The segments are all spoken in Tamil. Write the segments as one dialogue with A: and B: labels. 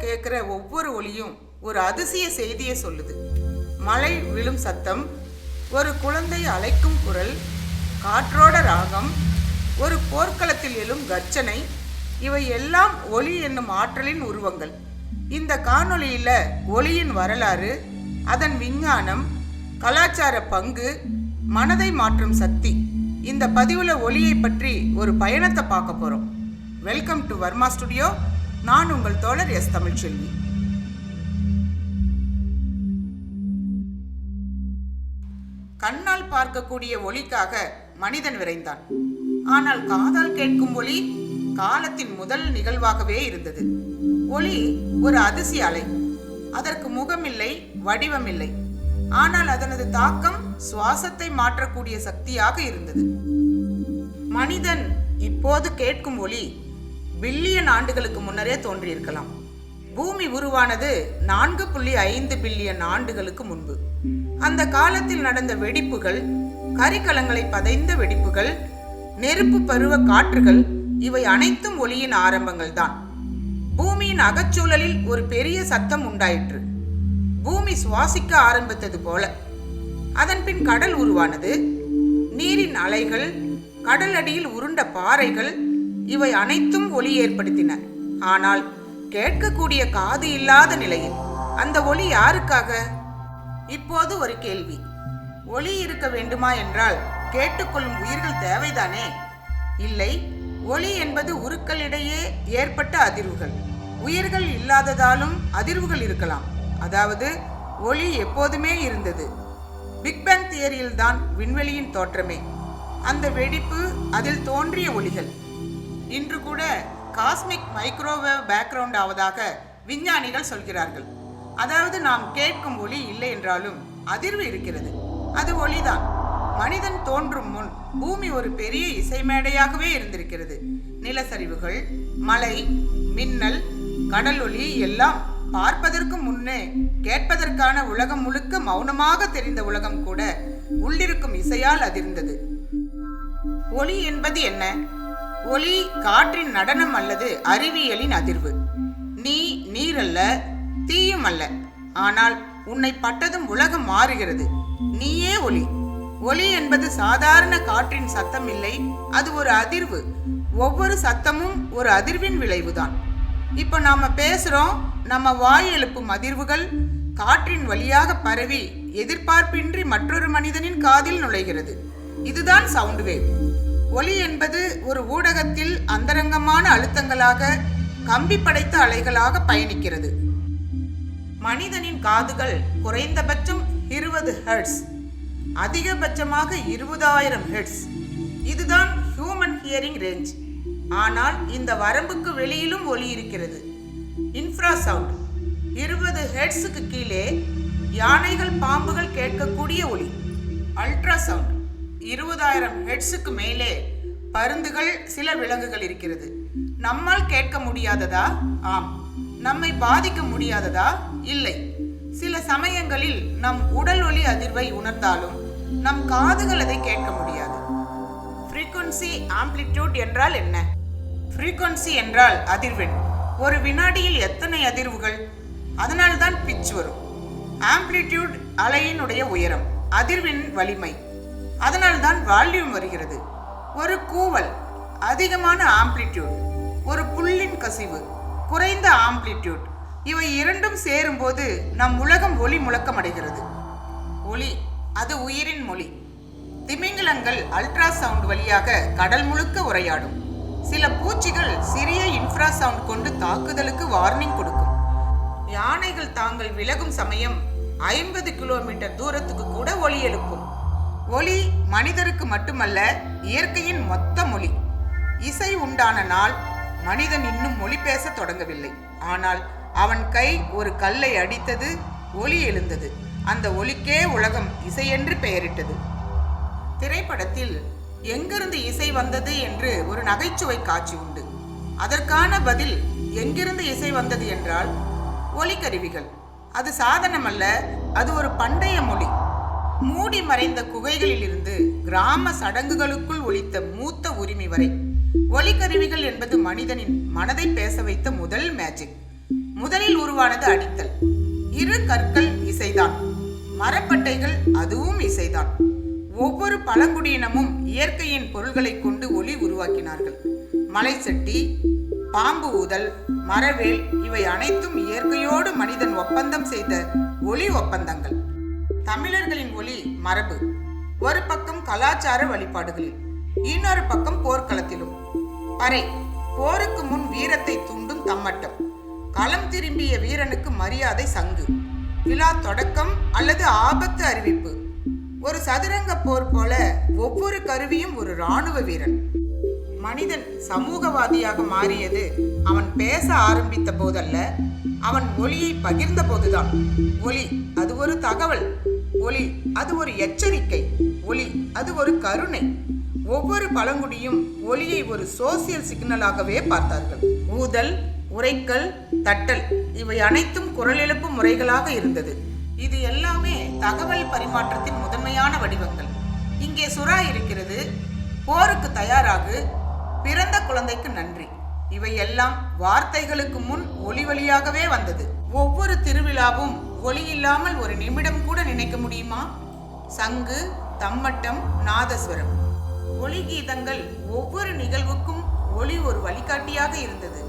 A: கேட்குற ஒவ்வொரு ஒலியும் ஒரு அதிசய செய்தியை சொல்லுது. மழை விழும் சத்தம், ஒரு குழந்தை அழைக்கும் குரல், காற்றோட ராகம், ஒரு போர்க்களத்தில் எழும் கர்ச்சனை, இவை எல்லாம் ஒலி என்னும் ஆற்றலின் உருவங்கள். இந்த காணொளியில் ஒலியின் வரலாறு, அதன் விஞ்ஞானம், கலாச்சார பங்கு, மனதை மாற்றும் சக்தி, இந்த பதிவுல ஒலியை பற்றி ஒரு பயணத்தை பார்க்க போகிறோம். Welcome to Varma studio. நான் உங்கள் தோழர் எஸ் தமிழ்ச்செல்வி. கண்ணால் பார்க்கக்கூடிய ஒலிக்காக மனிதன் விரைந்தான். ஆனால் காதால் கேட்கும் ஒலி காலத்தின் முதல் நிகழ்வாகவே இருந்தது. ஒலி ஒரு அதிசய அலை. அதற்கு முகமில்லை, வடிவமில்லை. ஆனால் அதனது தாக்கம் சுவாசத்தை மாற்றக்கூடிய சக்தியாக இருந்தது. மனிதன் இப்போது கேட்கும் ஒலி பில்லியன் ஆண்டுகளுக்கு முன்னரே தோன்றியிருக்கலாம். பூமி உருவானது 4.5 பில்லியன் ஆண்டுகளுக்கு முன்பு. அந்த காலத்தில் நடந்த வெடிப்புகள், கரிக்கலங்களை பதைந்த வெடிப்புகள், நெருப்பு பருவ காற்றுகள், இவை அனைத்தும் ஒலியின் ஆரம்பங்கள் தான். பூமியின் அகச்சூழலில் ஒரு பெரிய சத்தம் உண்டாயிற்று. பூமி சுவாசிக்க ஆரம்பித்தது போல. அதன் பின் கடல் உருவானது. நீரின் அலைகள், கடல் அடியில் உருண்ட பாறைகள், இவை அனைத்தும் ஒலி ஏற்படுத்தின. ஆனால் கேட்கக்கூடிய காது இல்லாத நிலையில். அந்த ஒலி யாருக்காக? இப்போது ஒரு கேள்வி. ஒலி இருக்க வேண்டுமா என்றால் கேட்டுக்கொள்ளும் உயிர்கள் தேவைதானே? இல்லை. ஒலி என்பது உருக்களிடையே ஏற்பட்ட அதிர்வுகள். உயிர்கள் இல்லாததாலும் அதிர்வுகள் இருக்கலாம். அதாவது ஒலி எப்போதுமே இருந்தது. பிக் பேங் தியரியில் தான் விண்வெளியின் தோற்றமே. அந்த வெடிப்பு, அதில் தோன்றிய ஒலிகள் இன்று கூட காஸ்மிக் மைக்ரோவேவ் பேக்ரவுண்ட் ஆவதாக விஞ்ஞானிகள் சொல்கிறார்கள். அதாவது நாம் கேட்கும் ஒலி இல்லை என்றாலும் அதிர்வு இருக்கிறது. அது ஒலிதான். மனிதன் தோன்றும் முன் பூமி ஒரு பெரிய இசை மேடையாகவே இருந்திருக்கிறது. நிலச்சரிவுகள், மழை, மின்னல், கடல் ஒலி எல்லாம் பார்ப்பதற்கு முன்னே கேட்பதற்கான உலகம் முழுக்க மௌனமாக தெரிந்த உலகம் கூட உள்ளிருக்கும் இசையால் அதிர்ந்தது. ஒலி என்பது என்ன? ஒலி காற்றின் நடனம் அல்லது அறிவியலின் அதிர்வு. நீ நீரல்ல, தீயும் அல்ல. ஆனால் உன்னை பட்டதும் உலகம் மாறுகிறது. நீயே ஒலி. ஒலி என்பது சாதாரண காற்றின் சத்தம் இல்லை. அது ஒரு அதிர்வு. ஒவ்வொரு சத்தமும் ஒரு அதிர்வின் விளைவுதான். இப்போ நாம பேசுறோம். நம்ம வாய் எழுப்பும் அதிர்வுகள் காற்றின் வழியாக பரவி எதிர்பார்ப்பின்றி மற்றொரு மனிதனின் காதில் நுழைகிறது. இதுதான் சவுண்ட் வேவ். ஒலி என்பது ஒரு ஊடகத்தில் அந்தரங்கமான அழுத்தங்களாக, கம்பி படைத்த அலைகளாக பயணிக்கிறது. மனிதனின் காதுகள் குறைந்தபட்சம் 20 ஹெர்ட்ஸ், அதிகபட்சமாக 20,000 ஹெர்ட்ஸ். இதுதான் ஹியூமன் ஹியரிங் ரேஞ்ச். ஆனால் இந்த வரம்புக்கு வெளியிலும் ஒலி இருக்கிறது. இன்ஃப்ரா சவுண்ட் 20 ஹெர்ட்ஸுக்கு கீழே யானைகள், பாம்புகள் கேட்கக்கூடிய ஒலி. அல்ட்ரா சவுண்ட் 20,000 ஹெர்ட்ஸுக்கு மேலே பருந்துகள், சில விலங்குகள் இருக்கிறது. நம்மால் கேட்க முடியாததா? ஆம். நம்மை பாதிக்க முடியாததா? இல்லை. சில சமயங்களில் நம் உடல் ஒலி அதிர்வை உணர்ந்தாலும் நம் காதுகள் அதை கேட்க முடியாது. ஃப்ரீக்வன்சி, ஆம்ப்ளிடியூட் என்றால் என்ன? ஃப்ரீக்வன்சி என்றால் அதிர்வெண். ஒரு வினாடியில் எத்தனை அதிர்வுகள்? அதனால்தான் பிட்ச் வரும். ஆம்ப்ளிடியூட் அலையினுடைய உயரம், அதிர்வின் வலிமை. அதனால்தான் வால்யூம் வருகிறது. ஒரு கூவல், அதிகமான ஆம்ப்ளிடியூட். ஒரு புல்லின் கசிவு, குறைந்த ஆம்ப்ளிடியூட். இவை இரண்டும் சேரும்போது நம் உலகம் ஒலி முழக்கமடைகிறது. ஒலி, அது உயிரின் மொழி. திமிங்கலங்கள் அல்ட்ரா சவுண்ட் வழியாக கடல் முழுக்க உரையாடும். சில பூச்சிகள் சிறிய இன்ஃப்ரா சவுண்ட் கொண்டு தாக்குதலுக்கு வார்னிங் கொடுக்கும். யானைகள் தாங்கள் விலகும் சமயம் 50 கிலோமீட்டர் தூரத்துக்கு கூட ஒலி எழுப்பும். ஒலி மனிதருக்கு மட்டுமல்ல, இயற்கையின் மொத்த மொழி. இசை உண்டான நாள் மனிதன் இன்னும் மொழி பேச தொடங்கவில்லை. ஆனால் அவன் கை ஒரு கல்லை அடித்தது, ஒலி எழுந்தது. அந்த ஒலிக்கே உலகம் இசையென்று பெயரிட்டது. திரைப்படத்தில் எங்கிருந்து இசை வந்தது என்று ஒரு நகைச்சுவை காட்சி உண்டு. அதற்கான பதில் எங்கிருந்து இசை வந்தது என்றால் ஒலிக்கருவிகள். அது சாதனம் அல்ல, அது ஒரு பண்டைய மொழி. மூடி மறைந்த குகைகளில் இருந்து கிராம சடங்குகளுக்குள் ஒலித்த மூத்த உரிமை வரை ஒலிக்கருவிகள் என்பது மனிதனின் மனதை பேச வைத்த முதல் மேஜிக். முதலில் உருவானது அடித்தல். இரு கற்கள் இசைதான், மரப்பட்டைகள் அதுவும் இசைதான். ஒவ்வொரு பழங்குடியினமும் இயற்கையின் பொருள்களை கொண்டு ஒளி உருவாக்கினார்கள். மலை சட்டி, பாம்பு ஊதல், மரவேல் இவை அனைத்தும் இயற்கையோடு மனிதன் ஒப்பந்தம் செய்த ஒளி ஒப்பந்தங்கள். தமிழர்களின் ஒளி மரபு ஒரு பக்கம் கலாச்சார வழிபாடுகளில், இன்னொரு பக்கம் போர்க்களத்திலும். பறை போருக்கு முன் வீரத்தை தூண்டும் தம்மட்டம். களம் திரும்பிய வீரனுக்கு மரியாதை சங்கு. விழா தொடக்கம் அல்லது ஆபத்து அறிவிப்பு. ஒரு சதுரங்க போர் போல ஒவ்வொரு கருவியும் ஒரு இராணுவ வீரன். மனிதன் சமூகவாதியாக மாறியது அவன் பேச ஆரம்பித்த போதல்ல, அவன் ஒளியை பகிர்ந்த போதுதான். ஒளி அது ஒரு தகவல், ஒளி அது ஒரு எச்சரிக்கை, ஒளி அது ஒரு கருணை. ஒவ்வொரு பழங்குடியும் ஒளியை ஒரு சோசியல் சிக்னலாகவே பார்த்தார்கள். ஊதல், உரைக்கல், தட்டல் இவை அனைத்தும் குரல் எழுப்பும் முறைகளாக இருந்தது. இது எல்லாமே தகவல் பரிமாற்றத்தின் முதன்மையான வடிவங்கள். இங்கே சுறா இருக்கிறது, போருக்கு தயாராகு, பிறந்த குழந்தைக்கு நன்றி. இவை எல்லாம் வார்த்தைகளுக்கு முன் ஒளி வழியாகவே வந்தது. ஒவ்வொரு திருவிழாவும் ஒளி இல்லாமல் ஒரு நிமிடம் கூட நினைக்க முடியுமா? சங்கு, தம்மட்டம், நாதஸ்வரம், ஒளி கீதங்கள். ஒவ்வொரு நிகழ்வுக்கும் ஒளி ஒரு வழிகாட்டியாக இருந்தது.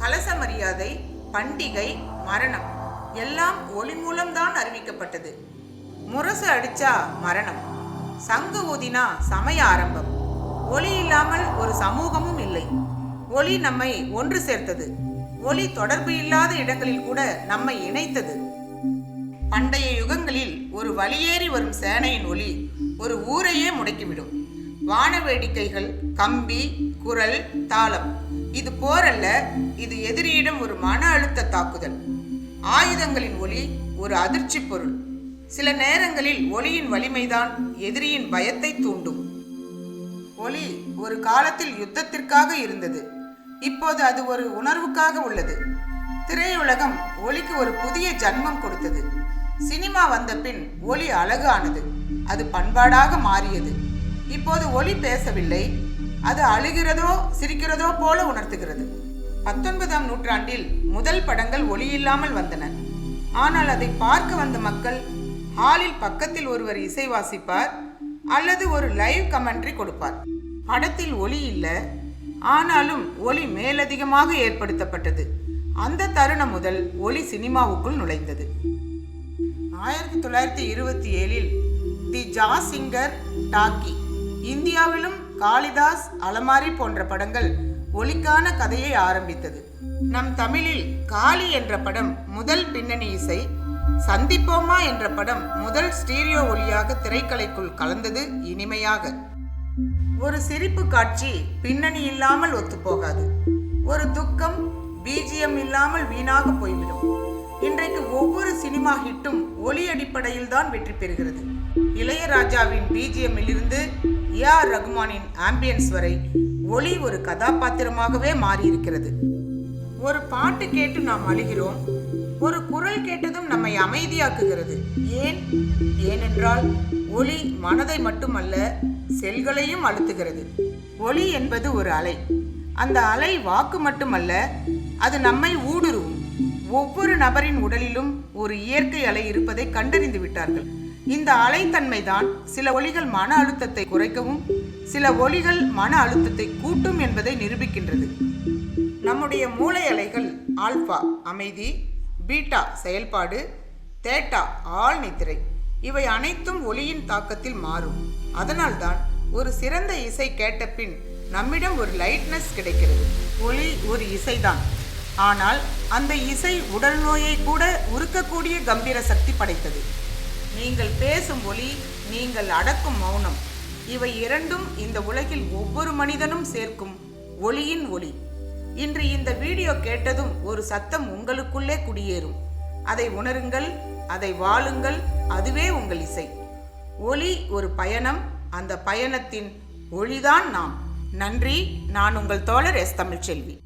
A: கலச மரியாதை, பண்டிகை, மரணம் எல்லாம் ஒளி மூலம்தான் அறிவிக்கப்பட்டது. முரசு அடிச்சா மரணம், சங்கு ஊதினா சமய ஆரம்பம். ஒளி இல்லாமல் ஒரு சமூகமும் இல்லை. ஒளி நம்மை ஒன்று சேர்த்தது. ஒளி தொடர்பு இல்லாத இடங்களில் கூட நம்மை இணைத்தது. பண்டைய யுகங்களில் ஒரு வழியேறி வரும் சேனையின் ஒளி ஒரு ஊரையே முடக்கிவிடும். வான வேடிக்கைகள், கம்பி, குரல், தாளம். இது போரல்ல, இது எதிரியிடம் ஒரு மன அழுத்த தாக்குதல். ஆயுதங்களின் ஒளி ஒரு அதிர்ச்சி பொருள். சில நேரங்களில் ஒளியின் வலிமைதான் எதிரியின் பயத்தை தூண்டும். ஒளி ஒரு காலத்தில் யுத்தத்திற்காக இருந்தது, இப்போது அது ஒரு உணர்வுக்காக உள்ளது. திரையுலகம் ஒளிக்கு ஒரு புதிய ஜன்மம் கொடுத்தது. சினிமா வந்த பின் ஒளி அழகானது, அது பண்பாடாக மாறியது. இப்போது ஒளி பேசவில்லை, அது அழுகிறதோ சிரிக்கிறதோ போல உணர்த்துகிறது. 19ஆம் நூற்றாண்டில் முதல் படங்கள் ஒளி இல்லாமல் வந்தன. ஆனால் அதை பார்க்க வந்த மக்கள் ஹாலில் பக்கத்தில் ஒருவர் இசை வாசிப்பார் அல்லது ஒரு லைவ் கமெண்ட்ரி கொடுப்பார். படத்தில் ஒளி இல்லை, ஆனாலும் ஒளி மேலதிகமாக ஏற்படுத்தப்பட்டது. அந்த தருணம் முதல் ஒளி சினிமாவுக்குள் நுழைந்தது. 1927இல் தி ஜாஸ் சிங்கர் டாக்கி, இந்தியாவிலும் காளிதாஸ், அலமாரி போன்ற படங்கள் ஒளிக்கான கதையை ஆரம்பித்தது. நம் தமிழில் காளி என்ற படம் முதல் பின்னணி இசை, சந்திப்போமா என்ற படம் முதல் ஸ்டீரியோ ஒளியாக திரைக்கலைக்குள் கலந்தது இனிமையாக. ஒரு சிரிப்பு காட்சி பின்னணி இல்லாமல் ஒத்துப்போகாது. ஒரு துக்கம் பிஜிஎம் இல்லாமல் வீணாக போய்விடும். இன்றைக்கு ஒவ்வொரு சினிமா ஹிட்டும் ஒளி அடிப்படையில் தான் வெற்றி பெறுகிறது. இளையராஜாவின் பிஜிஎம்மில் இருந்து ஏஆர் ரகுமானின் ஆம்பியன்ஸ் வரை ஒளி ஒரு கதாபாத்திரமாகவே மாறியிருக்கிறது. ஒரு பாட்டு கேட்டு நாம் அழுகிறோம், ஒரு குரல் கேட்டதும் நம்மை அமைதியாக்குகிறது. ஏனென்றால் ஒளி மனதை மட்டுமல்ல, செல்களையும் அழுத்துகிறது. ஒளி என்பது ஒரு அலை. அந்த அலை வாக்கு மட்டுமல்ல, அது நம்மை ஊடுருவும். ஒவ்வொரு நபரின் உடலிலும் ஒரு இயற்கை அலை இருப்பதை கண்டறிந்து விட்டார்கள். இந்த அலைத்தன்மைதான் சில ஒலிகள் மன அழுத்தத்தை குறைக்கவும், சில ஒலிகள் மன அழுத்தத்தை கூட்டும் என்பதை நிரூபிக்கின்றது. நம்முடைய மூளை அலைகள் ஆல்பா அமைதி, பீட்டா செயல்பாடு, தேட்டா ஆழ் நித்திரை, இவை அனைத்தும் ஒளியின் தாக்கத்தில் மாறும். அதனால்தான் ஒரு சிறந்த இசை கேட்ட பின் நம்மிடம் ஒரு லைட்னஸ் கிடைக்கிறது. ஒளி ஒரு இசைதான், ஆனால் அந்த இசை உடல் நோயை கூட உருக்கக்கூடிய கம்பீர சக்தி படைத்தது. நீங்கள் பேசும் ஒளி, நீங்கள் அடக்கும் மௌனம், இவை இரண்டும் இந்த உலகில் ஒவ்வொரு மனிதனும் சேர்க்கும் ஒளியின் ஒளி. இன்று இந்த வீடியோ கேட்டதும் ஒரு சத்தம் உங்களுக்குள்ளே குடியேறும். அதை உணருங்கள், அதை வாழுங்கள், அதுவே உங்கள் இசை. ஒளி ஒரு பயணம், அந்த பயணத்தின் ஒளிதான் நாம். நன்றி. நான் உங்கள் தோழர் எஸ். தமிழ்ச்செல்வி.